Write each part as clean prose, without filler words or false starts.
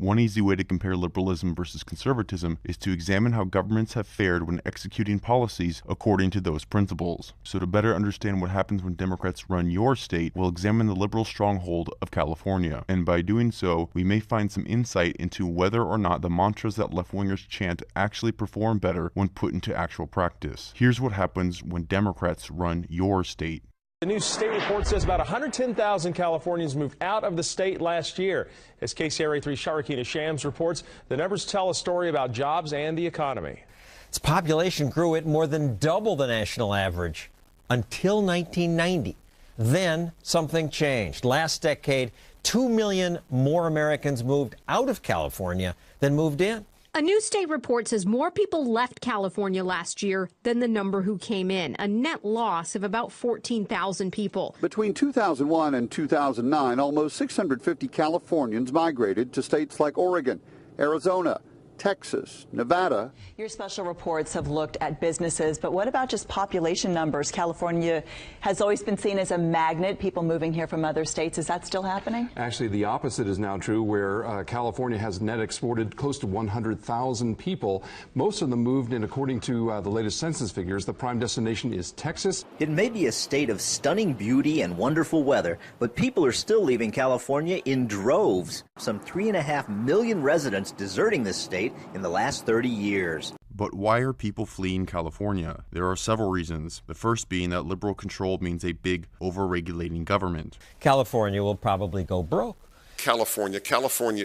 One easy way to compare liberalism versus conservatism is to examine how governments have fared when executing policies according to those principles. So to better understand what happens when Democrats run your state, we'll examine the liberal stronghold of California. And by doing so, we may find some insight into whether or not the mantras that left-wingers chant actually perform better when put into actual practice. Here's what happens when Democrats run your state. The new state report says about 110,000 Californians moved out of the state last year. As KCRA3 Sharikina Shams reports, the numbers tell a story about jobs and the economy. Its population grew at more than double the national average until 1990. Then something changed. Last decade, 2 million more Americans moved out of California than moved in. A new state report says more people left California last year than the number who came in, a net loss of about 14,000 people. Between 2001 and 2009, almost 650 Californians migrated to states like Oregon, Arizona, Texas, Nevada. Your special reports have looked at businesses, but what about just population numbers? California has always been seen as a magnet, people moving here from other states. Is that still happening? Actually, the opposite is now true, where California has net exported close to 100,000 people. Most of them moved in, according to the latest census figures. The prime destination is Texas. It may be a state of stunning beauty and wonderful weather, but people are still leaving California in droves. Some 3.5 million residents deserting this state in the last 30 years. But why are people fleeing California? There are several reasons. The first being that liberal control means a big, over-regulating government. California will probably go broke. California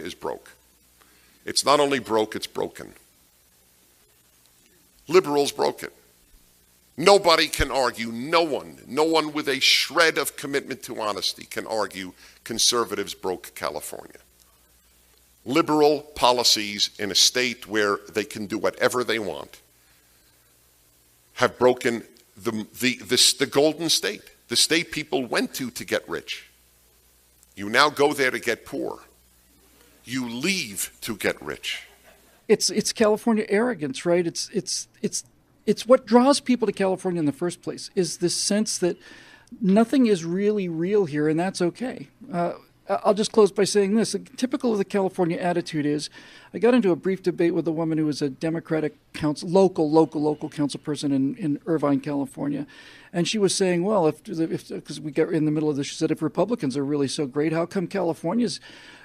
is broke. It's not only broke, it's broken. Liberals broke it. Nobody can argue, no one with a shred of commitment to honesty can argue conservatives broke California. Liberal policies in a state where they can do whatever they want have broken the golden state, the state people went to get rich. You now go there to get poor. You leave to get rich. It's California arrogance, right? It's what draws people to California in the first place, is this sense that nothing is really real here, and that's okay. I'll just close by saying this. Typical of the California attitude is, I got into a brief debate with a woman who was a Democratic local council person in Irvine, California. And she was saying, well, because we got in the middle of this, she said, if Republicans are really so great, how come California's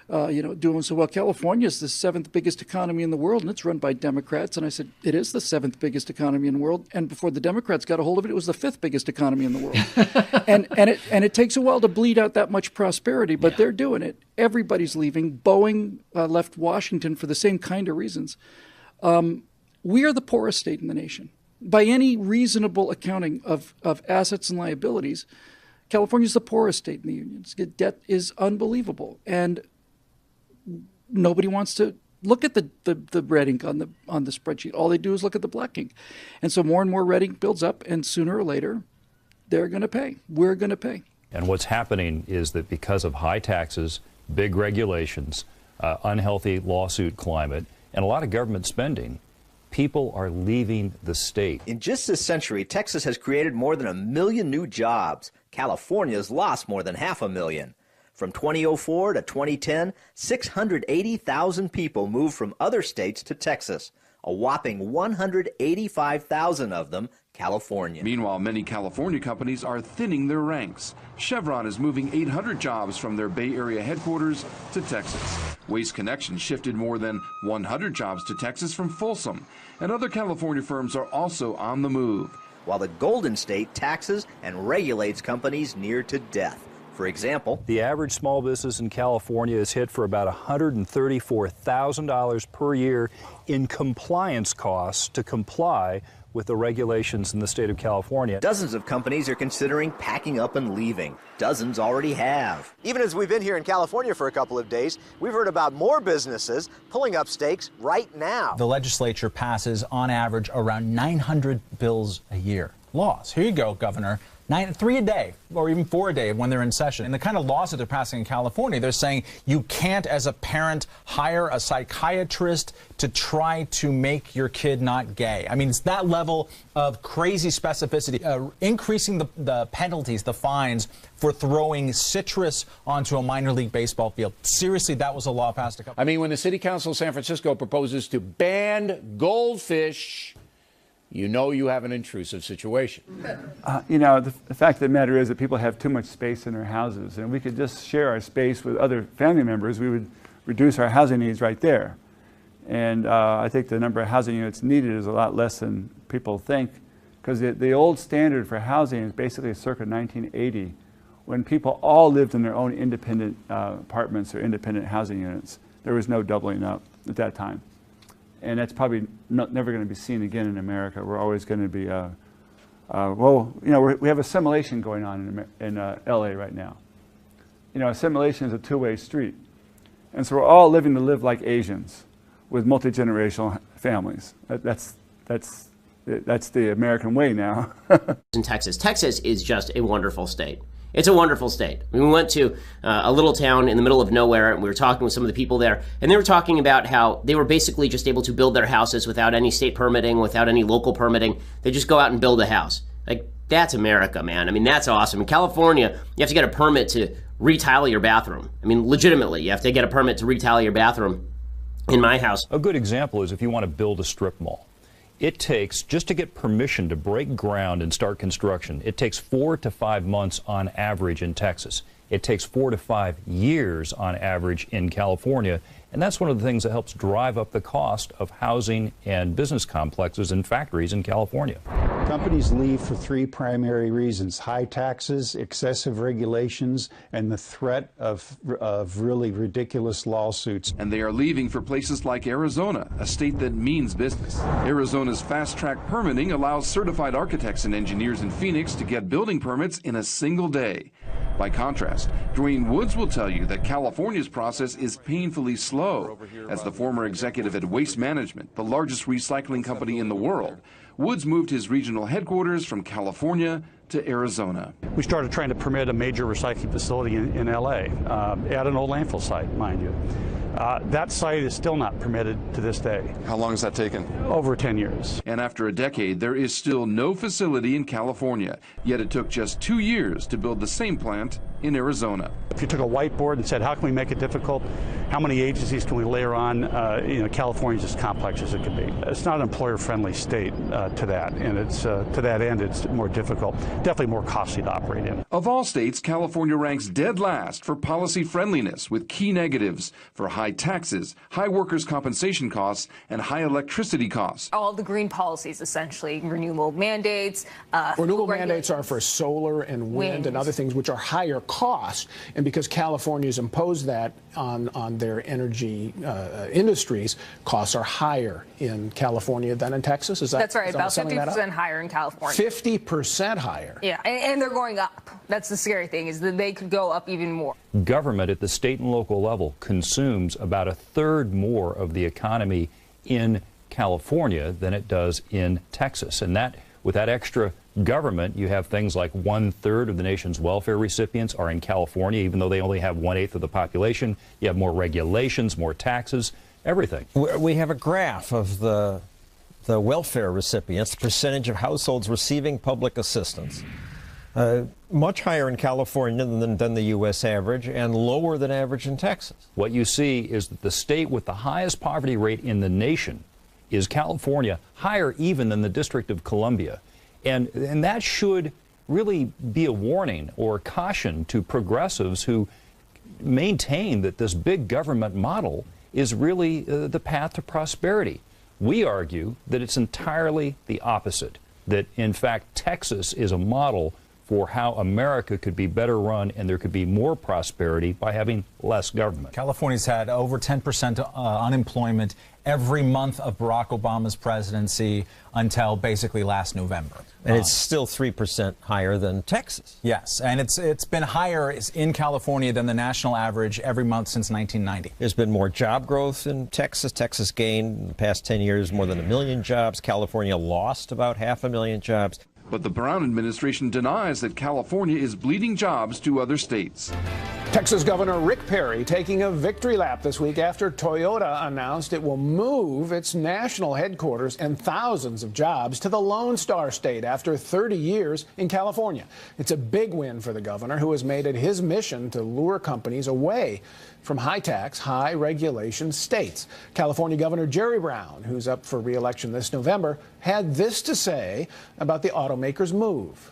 doing so well? California is the 7th biggest economy in the world, and it's run by Democrats. And I said, it is the 7th biggest economy in the world. And before the Democrats got a hold of it was the 5th biggest economy in the world. and it takes a while to bleed out that much prosperity, but they're doing it. Everybody's leaving. Boeing left Washington for the same kind of reasons. We are the poorest state in the nation. By any reasonable accounting of assets and liabilities, California is the poorest state in the union. Debt is unbelievable. And nobody wants to look at the red ink on the spreadsheet. All they do is look at the black ink. And so more and more red ink builds up, and sooner or later, they're going to pay. We're going to pay. And what's happening is that because of high taxes, big regulations, unhealthy lawsuit climate, and a lot of government spending, people are leaving the state. In just this century, Texas has created more than 1 million new jobs. California's lost more than 500,000. From 2004 to 2010, 680,000 people moved from other states to Texas, a whopping 185,000 of them California. Meanwhile, many California companies are thinning their ranks. Chevron is moving 800 jobs from their Bay Area headquarters to Texas. Waste Connections shifted more than 100 jobs to Texas from Folsom, and other California firms are also on the move. While the Golden State taxes and regulates companies near to death. For example, the average small business in California is hit for about $134,000 per year in compliance costs to comply with the regulations in the state of California. Dozens of companies are considering packing up and leaving. Dozens already have. Even as we've been here in California for a couple of days, we've heard about more businesses pulling up stakes right now. The legislature passes, on average, around 900 bills a year. Laws. Here you go, Governor. 3 a day, or even 4 a day when they're in session. And the kind of laws that they're passing in California, they're saying you can't, as a parent, hire a psychiatrist to try to make your kid not gay. I mean, it's that level of crazy specificity, increasing the penalties, the fines for throwing citrus onto a minor league baseball field. Seriously, that was a law passed a couple. I mean, when the City Council of San Francisco proposes to ban goldfish, you know you have an intrusive situation. You know, the fact of the matter is that people have too much space in their houses, and we could just share our space with other family members. We would reduce our housing needs right there. And I think the number of housing units needed is a lot less than people think, because the old standard for housing is basically circa 1980, when people all lived in their own independent apartments or independent housing units. There was no doubling up at that time. And that's probably never going to be seen again in America. We're always going to be, well, you know, we have assimilation going on in LA right now. You know, assimilation is a two-way street. And so we're all living to live like Asians with multi-generational families. That's the American way now. In Texas. Texas is just a wonderful state. It's a wonderful state. I mean, we went to a little town in the middle of nowhere, and we were talking with some of the people there, and they were talking about how they were basically just able to build their houses without any state permitting, without any local permitting. They just go out and build a house. Like, that's America, man. I mean, that's awesome. In California, you have to get a permit to retile your bathroom. I mean, legitimately, you have to get a permit to retile your bathroom. In my house. A good example is if you want to build a strip mall. It takes, just to get permission to break ground and start construction, it takes 4 to 5 months on average in Texas. It takes 4 to 5 years on average in California. And that's one of the things that helps drive up the cost of housing and business complexes and factories in California. Companies leave for 3 primary reasons: high taxes, excessive regulations, and the threat of really ridiculous lawsuits. And they are leaving for places like Arizona, a state that means business. Arizona's fast-track permitting allows certified architects and engineers in Phoenix to get building permits in a single day. By contrast, Dwayne Woods will tell you that California's process is painfully slow. As the former executive at Waste Management, the largest recycling company in the world, Woods moved his regional headquarters from California to Arizona. We started trying to permit a major recycling facility in LA, at an old landfill site, mind you. That site is still not permitted to this day. How long has that taken? Over 10 years. And after a decade, there is still no facility in California. Yet it took just 2 years to build the same plant in Arizona. If you took a whiteboard and said, how can we make it difficult? How many agencies can we layer on? California's as complex as it can be. It's not an employer-friendly state to that, and it's to that end, it's more difficult, definitely more costly to operate in. Of all states, California ranks dead last for policy friendliness, with key negatives for high taxes, high workers' compensation costs, and high electricity costs. All the green policies, essentially, renewable mandates. Renewable mandates are for solar and wind and other things which are higher cost, and because California's imposed that on their energy industries, costs are higher in California than in Texas. Is that That's right, about 50% higher in California. 50% higher. Yeah, and they're going up. That's the scary thing, is that they could go up even more. Government at the state and local level consumes about 1/3 more of the economy in California than it does in Texas. And that, with that extra government, you have things like 1/3 of the nation's welfare recipients are in California, even though they only have 1/8 of the population. You have more regulations, more taxes, everything. We have a graph of the welfare recipients, the percentage of households receiving public assistance. Much higher in California than the U.S. average, and lower than average in Texas. What you see is that the state with the highest poverty rate in the nation is California, higher even than the District of Columbia. And that should really be a warning or a caution to progressives who maintain that this big government model is really the path to prosperity. We argue that it's entirely the opposite, that in fact Texas is a model for how America could be better run and there could be more prosperity by having less government. California's had over 10% unemployment every month of Barack Obama's presidency until basically last November. And it's still 3% higher than Texas. Yes, and it's been higher in California than the national average every month since 1990. There's been more job growth in Texas. Texas gained in the past 10 years more than 1 million jobs. California lost about 500,000 jobs. But the Brown administration denies that California is bleeding jobs to other states. Texas Governor Rick Perry taking a victory lap this week after Toyota announced it will move its national headquarters and thousands of jobs to the Lone Star State after 30 years in California. It's a big win for the governor, who has made it his mission to lure companies away from high-tax, high-regulation states. California Governor Jerry Brown, who's up for re-election this November, had this to say about the automaker's move.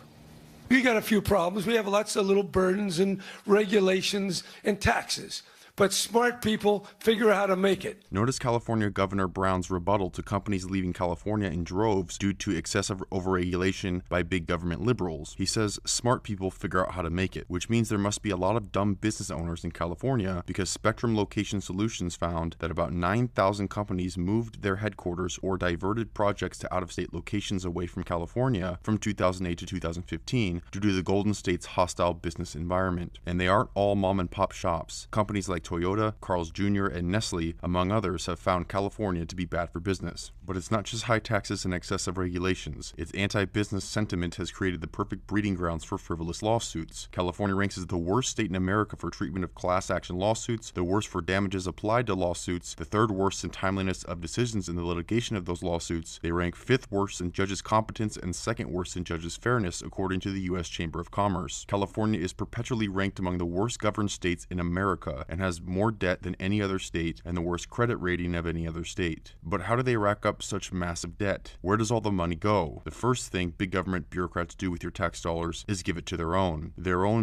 We got a few problems. We have lots of little burdens and regulations and taxes. But smart people figure out how to make it. Notice California Governor Brown's rebuttal to companies leaving California in droves due to excessive overregulation by big government liberals. He says smart people figure out how to make it, which means there must be a lot of dumb business owners in California, because Spectrum Location Solutions found that about 9,000 companies moved their headquarters or diverted projects to out-of-state locations away from California from 2008 to 2015 due to the Golden State's hostile business environment. And they aren't all mom-and-pop shops. Companies like Toyota, Carl's Jr., and Nestle, among others, have found California to be bad for business. But it's not just high taxes and excessive regulations. Its anti-business sentiment has created the perfect breeding grounds for frivolous lawsuits. California ranks as the worst state in America for treatment of class action lawsuits, the worst for damages applied to lawsuits, the third worst in timeliness of decisions in the litigation of those lawsuits. They rank fifth worst in judges' competence and second worst in judges' fairness, according to the U.S. Chamber of Commerce. California is perpetually ranked among the worst governed states in America and has more debt than any other state and the worst credit rating of any other state. But how do they rack up such massive debt? Where does all the money go? The first thing big government bureaucrats do with your tax dollars is give it to their own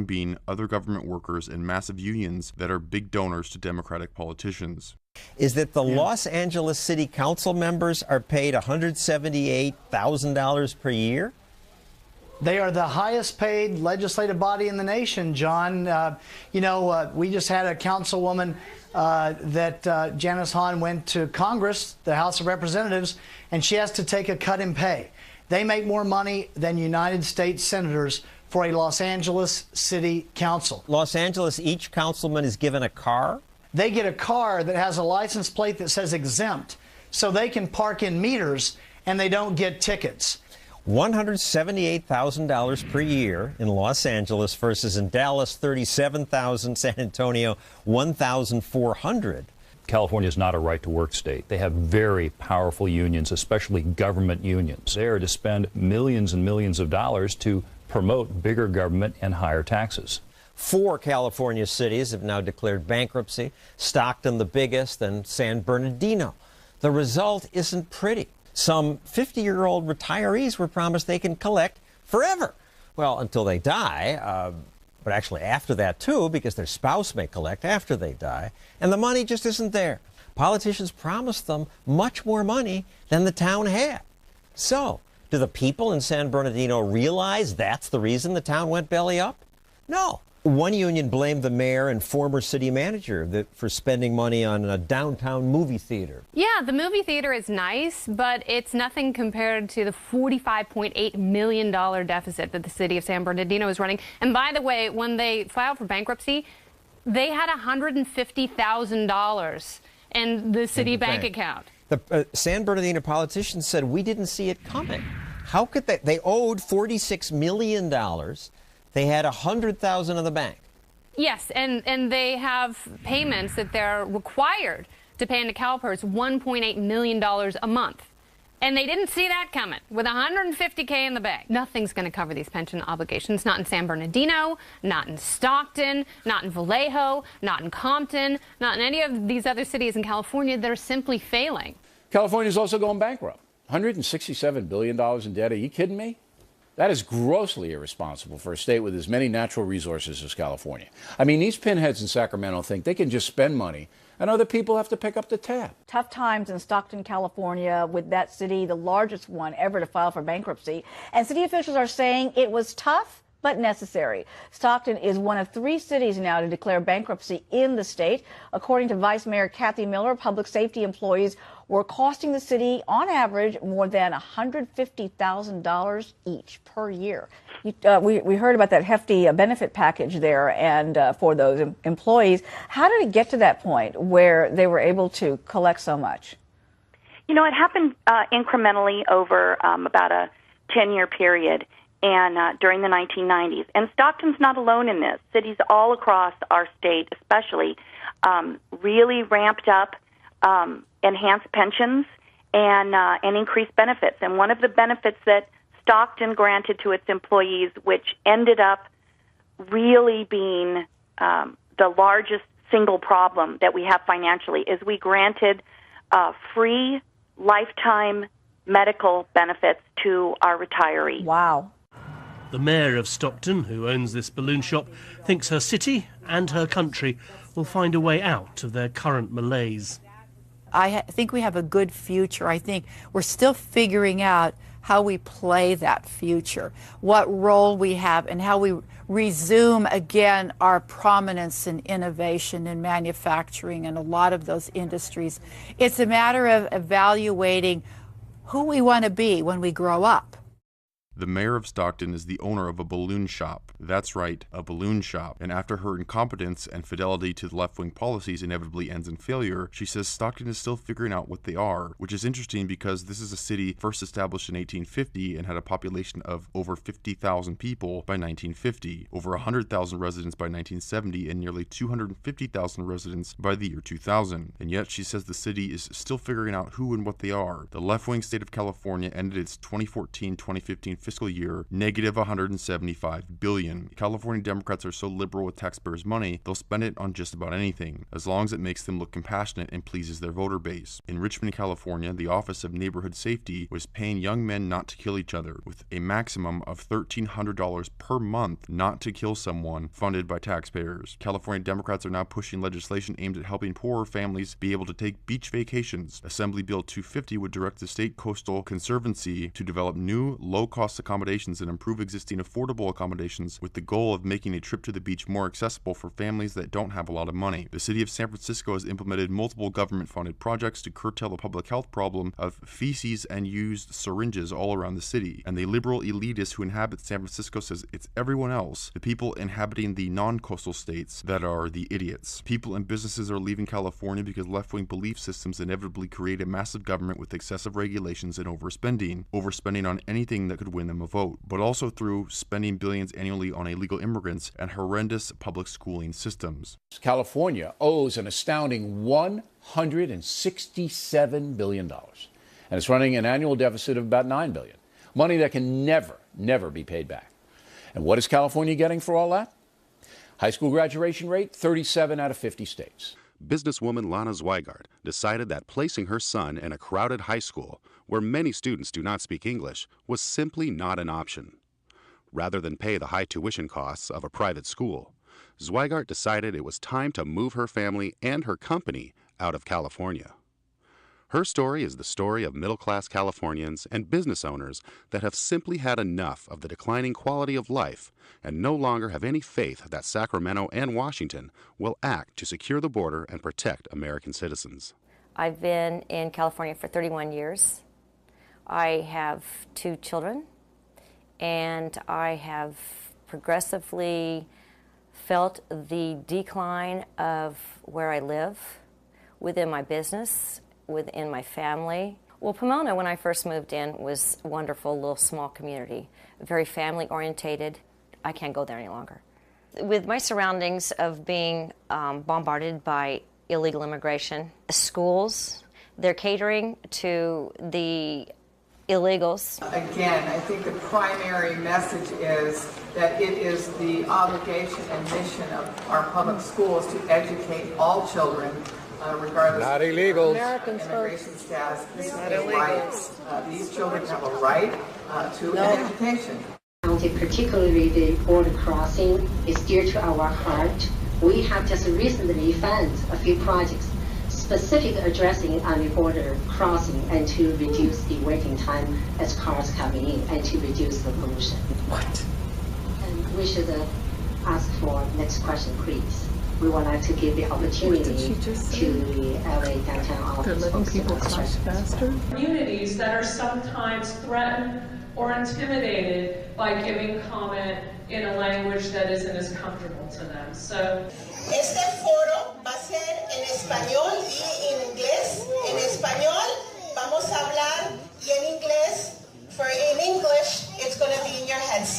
being other government workers and massive unions that are big donors to Democratic politicians. Is that the Los Angeles City Council members are paid $178,000 per year? They are the highest paid legislative body in the nation, John. We just had a councilwoman that Janice Hahn went to Congress, the House of Representatives, and she has to take a cut in pay. They make more money than United States senators for a Los Angeles City Council. Los Angeles, each councilman is given a car? They get a car that has a license plate that says exempt, so they can park in meters and they don't get tickets. $178,000 per year in Los Angeles versus in Dallas, $37,000, San Antonio, $1,400. California is not a right-to-work state. They have very powerful unions, especially government unions. They are to spend millions and millions of dollars to promote bigger government and higher taxes. 4 California cities have now declared bankruptcy, Stockton the biggest, and San Bernardino. The result isn't pretty. Some 50-year-old retirees were promised they can collect forever. Well, until they die, but actually after that too, because their spouse may collect after they die, and the money just isn't there. Politicians promised them much more money than the town had. So, do the people in San Bernardino realize that's the reason the town went belly up? No. One union blamed the mayor and former city manager for spending money on a downtown movie theater. Yeah, the movie theater is nice, but it's nothing compared to the $45.8 million deficit that the city of San Bernardino is running. And by the way, when they filed for bankruptcy, they had $150,000 in the city bank account. The San Bernardino politicians said, we didn't see it coming. How could they? They owed $46 million. They had $100,000 in the bank. Yes, and they have payments that they're required to pay into CalPERS, $1.8 million a month. And they didn't see that coming with $150K in the bank. Nothing's going to cover these pension obligations, not in San Bernardino, not in Stockton, not in Vallejo, not in Compton, not in any of these other cities in California that are simply failing. California's also going bankrupt. $167 billion in debt. Are you kidding me? That is grossly irresponsible for a state with as many natural resources as California. I mean, these pinheads in Sacramento think they can just spend money, and other people have to pick up the tab. Tough times in Stockton, California, with that city, the largest one ever to file for bankruptcy. And city officials are saying it was tough, but necessary. Stockton is one of 3 cities now to declare bankruptcy in the state. According to Vice Mayor Kathy Miller, public safety employees were costing the city, on average, more than $150,000 each per year. We heard about that hefty benefit package there and for those employees. How did it get to that point where they were able to collect so much? You know, it happened incrementally over about a 10-year period. and during the 1990s. And Stockton's not alone in this. Cities all across our state, especially, really ramped up enhanced pensions and increased benefits. And one of the benefits that Stockton granted to its employees, which ended up really being the largest single problem that we have financially, is we granted free lifetime medical benefits to our retirees. Wow. The mayor of Stockton, who owns this balloon shop, thinks her city and her country will find a way out of their current malaise. I think we have a good future. I think we're still figuring out how we play that future, what role we have, and how we resume again our prominence in innovation and manufacturing and a lot of those industries. It's a matter of evaluating who we want to be when we grow up. The mayor of Stockton is the owner of a balloon shop. That's right, a balloon shop. And after her incompetence and fidelity to the left-wing policies inevitably ends in failure, she says Stockton is still figuring out what they are, which is interesting because this is a city first established in 1850 and had a population of over 50,000 people by 1950, over 100,000 residents by 1970, and nearly 250,000 residents by the year 2000. And yet she says the city is still figuring out who and what they are. The left-wing state of California ended its 2014-2015 fiscal year negative $175 billion. California Democrats are so liberal with taxpayers' money, they'll spend it on just about anything, as long as it makes them look compassionate and pleases their voter base. In Richmond, California, the Office of Neighborhood Safety was paying young men not to kill each other, with a maximum of $1,300 per month not to kill someone, funded by taxpayers. California Democrats are now pushing legislation aimed at helping poorer families be able to take beach vacations. Assembly Bill 250 would direct the State Coastal Conservancy to develop new, low-cost accommodations and improve existing affordable accommodations with the goal of making a trip to the beach more accessible for families that don't have a lot of money. The city of San Francisco has implemented multiple government-funded projects to curtail the public health problem of feces and used syringes all around the city. And the liberal elitists who inhabit San Francisco says it's everyone else, the people inhabiting the non-coastal states, that are the idiots. People and businesses are leaving California because left-wing belief systems inevitably create a massive government with excessive regulations and overspending on anything that could win them a vote, but also through spending billions annually on illegal immigrants and horrendous public schooling systems. California owes an astounding $167 billion, and it's running an annual deficit of about $9 billion, money that can never be paid back. And what is California getting for all that? High school graduation rate, 37 out of 50 states. Businesswoman Lana Zweigart decided that placing her son in a crowded high school where many students do not speak English was simply not an option. Rather than pay the high tuition costs of a private school, Zweigart decided it was time to move her family and her company out of California. Her story is the story of middle-class Californians and business owners that have simply had enough of the declining quality of life and no longer have any faith that Sacramento and Washington will act to secure the border and protect American citizens. I've been in California for 31 years. I have 2 children, and I have progressively felt the decline of where I live, within my business, within my family. Well, Pomona, when I first moved in, was a wonderful little small community, very family-orientated. I can't go there any longer. With my surroundings of being bombarded by illegal immigration, schools, they're catering to the illegals. Again, I think the primary message is that it is the obligation and mission of our public schools to educate all children, regardless not of illegals. American immigration status. This is a right. These children have a right to an education. County, particularly the border crossing, is dear to our heart. We have just recently funded a few projects specifically addressing on the border crossing and to reduce the waiting time as cars coming in and to reduce the pollution. What? And we should ask for next question, please. We would like to give the opportunity to the LA downtown office. They're letting people talk faster. Communities that are sometimes threatened or intimidated by giving comment in a language that isn't as comfortable to them. So, este foro va a ser en español y en inglés. En español vamos a hablar y en inglés. For in English, it's going to be in your headset.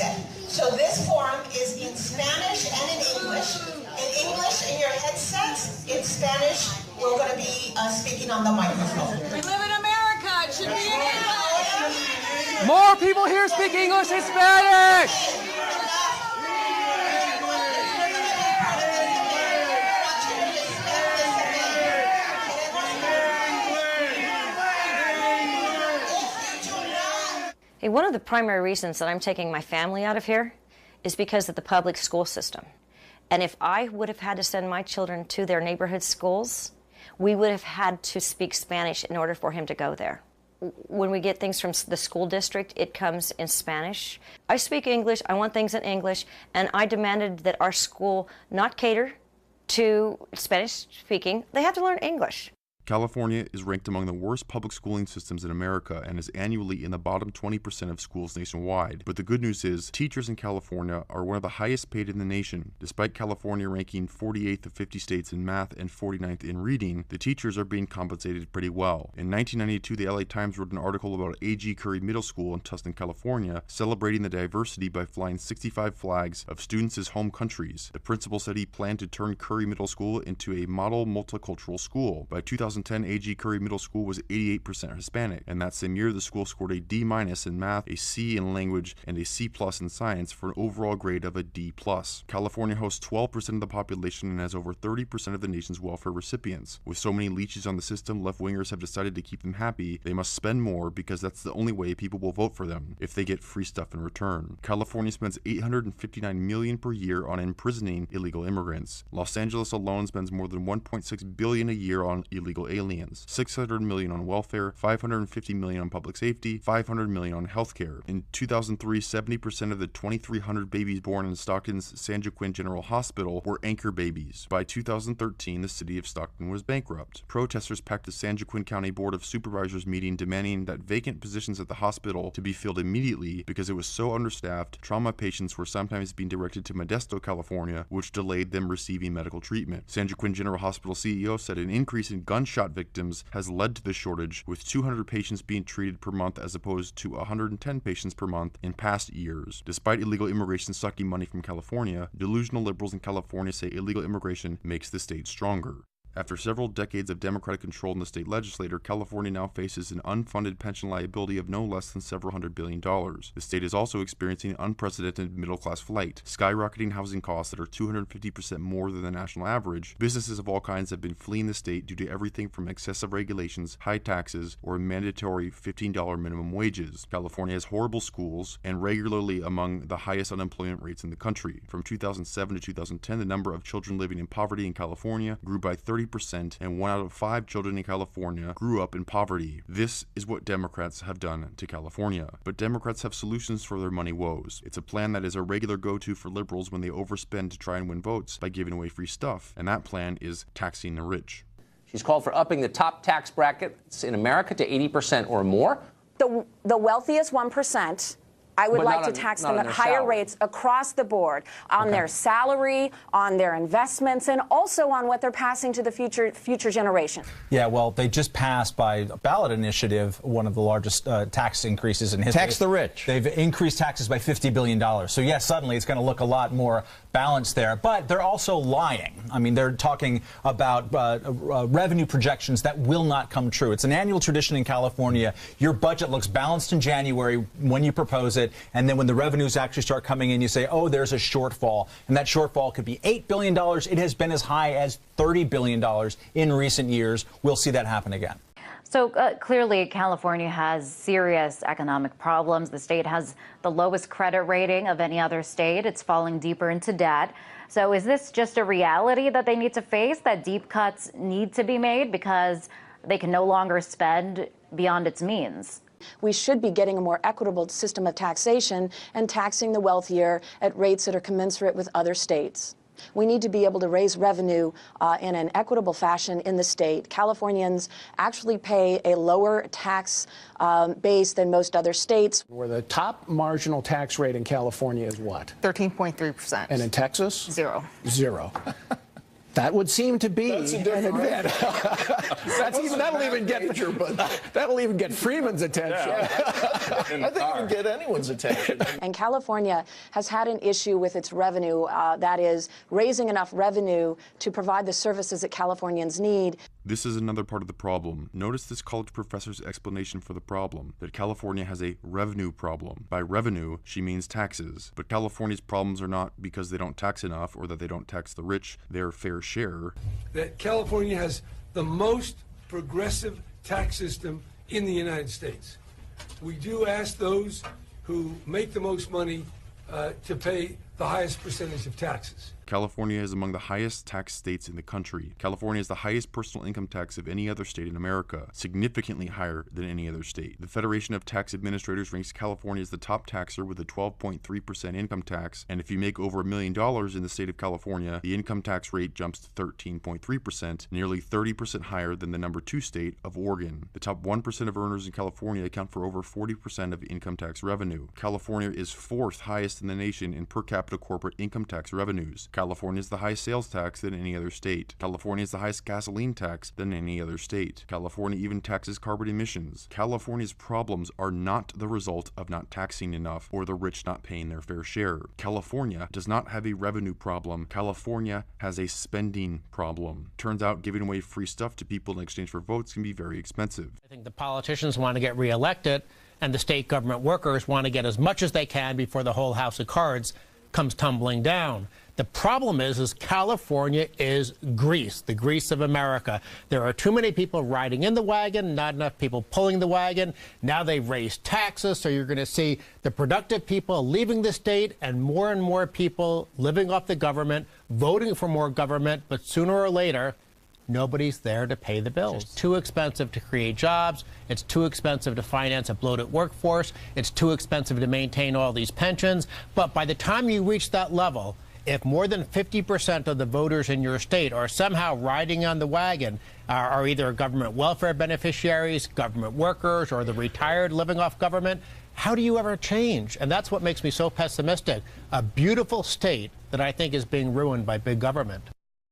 we're going to be speaking on the microphone. We live in America. It should be in English. More people here speak English and Spanish. Hey, one of the primary reasons that I'm taking my family out of here is because of the public school system. And if I would have had to send my children to their neighborhood schools, we would have had to speak Spanish in order for him to go there. When we get things from the school district, it comes in Spanish. I speak English, I want things in English, and I demanded that our school not cater to Spanish speaking. They have to learn English. California is ranked among the worst public schooling systems in America and is annually in the bottom 20% of schools nationwide. But the good news is, teachers in California are one of the highest paid in the nation. Despite California ranking 48th of 50 states in math and 49th in reading, the teachers are being compensated pretty well. In 1992, the LA Times wrote an article about A.G. Curry Middle School in Tustin, California, celebrating the diversity by flying 65 flags of students' home countries. The principal said he planned to turn Curry Middle School into a model multicultural school. By 2010, A.G. Curry Middle School was 88% Hispanic, and that same year the school scored a D- in math, a C in language, and a C+ in science for an overall grade of a D+. California hosts 12% of the population and has over 30% of the nation's welfare recipients. With so many leeches on the system, left-wingers have decided to keep them happy. They must spend more because that's the only way people will vote for them, if they get free stuff in return. California spends $859 million per year on imprisoning illegal immigrants. Los Angeles alone spends more than $1.6 billion a year on illegal aliens, $600 million on welfare, $550 million on public safety, $500 million on healthcare. In 2003, 70% of the 2,300 babies born in Stockton's San Joaquin General Hospital were anchor babies. By 2013, the city of Stockton was bankrupt. Protesters packed the San Joaquin County Board of Supervisors meeting demanding that vacant positions at the hospital to be filled immediately because it was so understaffed. Trauma patients were sometimes being directed to Modesto, California, which delayed them receiving medical treatment. San Joaquin General Hospital CEO said an increase in gunshot victims has led to the shortage, with 200 patients being treated per month as opposed to 110 patients per month in past years. Despite illegal immigration sucking money from California, delusional liberals in California say illegal immigration makes the state stronger. After several decades of Democratic control in the state legislature, California now faces an unfunded pension liability of no less than several $100 billion. The state is also experiencing unprecedented middle-class flight, skyrocketing housing costs that are 250% more than the national average. Businesses of all kinds have been fleeing the state due to everything from excessive regulations, high taxes, or mandatory $15 minimum wages. California has horrible schools and regularly among the highest unemployment rates in the country. From 2007 to 2010, the number of children living in poverty in California grew by 30%, and 1 out of 5 children in California grew up in poverty. This is what Democrats have done to California. But Democrats have solutions for their money woes. It's a plan that is a regular go-to for liberals when they overspend to try and win votes by giving away free stuff, and that plan is taxing the rich. She's called for upping the top tax brackets in America to 80% or more. The wealthiest 1%. I would like to tax them at higher rates across the board on their salary, on their investments, and also on what they're passing to the future generation. Yeah, well, they just passed by a ballot initiative one of the largest tax increases in history. Tax the rich. They've increased taxes by $50 billion. So, yes, suddenly it's going to look a lot more balanced there. But they're also lying. I mean, they're talking about revenue projections that will not come true. It's an annual tradition in California. Your budget looks balanced in January when you propose it. And then when the revenues actually start coming in, you say, oh, there's a shortfall. And that shortfall could be $8 billion. It has been as high as $30 billion in recent years. We'll see that happen again. So clearly, California has serious economic problems. The state has the lowest credit rating of any other state. It's falling deeper into debt. So is this just a reality that they need to face, that deep cuts need to be made because they can no longer spend beyond its means? We should be getting a more equitable system of taxation and taxing the wealthier at rates that are commensurate with other states. We need to be able to raise revenue in an equitable fashion in the state. Californians actually pay a lower tax base than most other states. Where the top marginal tax rate in California is what? 13.3%. And in Texas? 0. 0. That would seem to be That's a an different advantage. That'll even get Freeman's attention. I think it would get anyone's attention. And California has had an issue with its revenue, that is, raising enough revenue to provide the services that Californians need. This is another part of the problem. Notice this college professor's explanation for the problem, that California has a revenue problem. By revenue, she means taxes. But California's problems are not because they don't tax enough or that they don't tax the rich their fair share. That California has the most progressive tax system in the United States. We do ask those who make the most money to pay the highest percentage of taxes. California is among the highest tax states in the country. California has the highest personal income tax of any other state in America, significantly higher than any other state. The Federation of Tax Administrators ranks California as the top taxer with a 12.3% income tax, and if you make over $1 million in the state of California, the income tax rate jumps to 13.3%, nearly 30% higher than the number 2 state of Oregon. The top 1% of earners in California account for over 40% of income tax revenue. California is 4th highest in the nation in per capita corporate income tax revenues. California is the highest sales tax than any other state. California is the highest gasoline tax than any other state. California even taxes carbon emissions. California's problems are not the result of not taxing enough or the rich not paying their fair share. California does not have a revenue problem. California has a spending problem. Turns out giving away free stuff to people in exchange for votes can be very expensive. I think the politicians want to get reelected, and the state government workers want to get as much as they can before the whole house of cards comes tumbling down. The problem is California is Greece, the Greece of America. There are too many people riding in the wagon, not enough people pulling the wagon. Now they've raised taxes, so you're going to see the productive people leaving the state and more people living off the government, voting for more government, but sooner or later, nobody's there to pay the bills. It's too expensive to create jobs. It's too expensive to finance a bloated workforce. It's too expensive to maintain all these pensions. But by the time you reach that level, if more than 50% of the voters in your state are somehow riding on the wagon, are either government welfare beneficiaries, government workers, or the retired living off government, how do you ever change? And that's what makes me so pessimistic. A beautiful state that I think is being ruined by big government.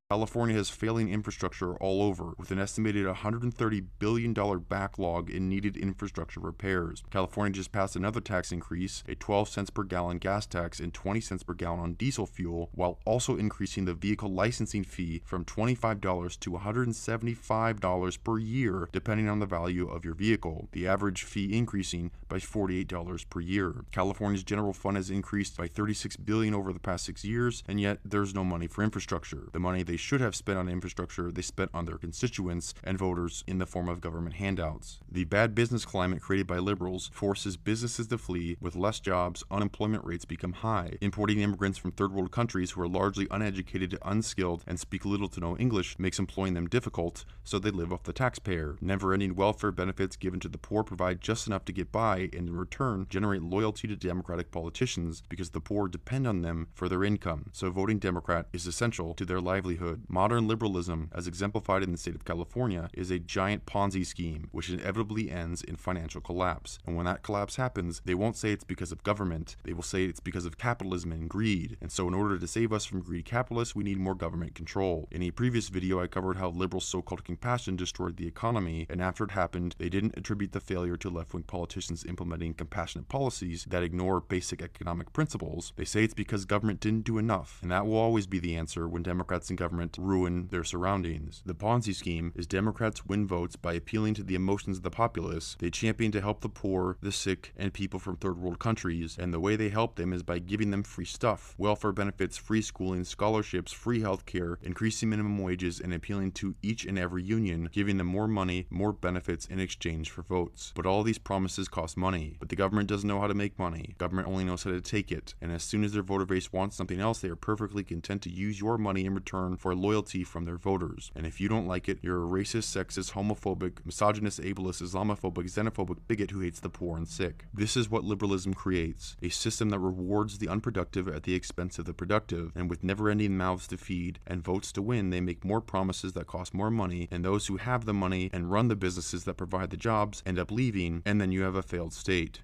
California has failing infrastructure all over, with an estimated $130 billion backlog in needed infrastructure repairs. California just passed another tax increase, a 12 cents per gallon gas tax and 20 cents per gallon on diesel fuel, while also increasing the vehicle licensing fee from $25 to $175 per year, depending on the value of your vehicle, the average fee increasing by $48 per year. California's general fund has increased by $36 billion over the past 6 years, and yet there's no money for infrastructure. The money they should have spent on infrastructure, they spent on their constituents and voters in the form of government handouts. The bad business climate created by liberals forces businesses to flee. With less jobs, unemployment rates become high. Importing immigrants from third world countries who are largely uneducated, unskilled, and speak little to no English makes employing them difficult, so they live off the taxpayer. Never-ending welfare benefits given to the poor provide just enough to get by, and in return generate loyalty to Democratic politicians because the poor depend on them for their income. So voting Democrat is essential to their livelihood. Modern liberalism, as exemplified in the state of California, is a giant Ponzi scheme, which inevitably ends in financial collapse. And when that collapse happens, they won't say it's because of government. They will say it's because of capitalism and greed. And so in order to save us from greedy capitalists, we need more government control. In a previous video, I covered how liberals' so-called compassion destroyed the economy, and after it happened, they didn't attribute the failure to left-wing politicians implementing compassionate policies that ignore basic economic principles. They say it's because government didn't do enough, and that will always be the answer when Democrats and government ruin their surroundings. The Ponzi scheme is Democrats win votes by appealing to the emotions of the populace. They champion to help the poor, the sick, and people from third world countries, and the way they help them is by giving them free stuff, welfare benefits, free schooling, scholarships, free health care, increasing minimum wages, and appealing to each and every union, giving them more money, more benefits in exchange for votes. But all these promises cost money. But the government doesn't know how to make money. Government only knows how to take it. And as soon as their voter base wants something else, they are perfectly content to use your money in return for loyalty from their voters. And if you don't like it, you're a racist, sexist, homophobic, misogynist, ableist, Islamophobic, xenophobic bigot who hates the poor and sick. This is what liberalism creates, a system that rewards the unproductive at the expense of the productive, and with never-ending mouths to feed and votes to win, they make more promises that cost more money, and those who have the money and run the businesses that provide the jobs end up leaving, and then you have a failed state.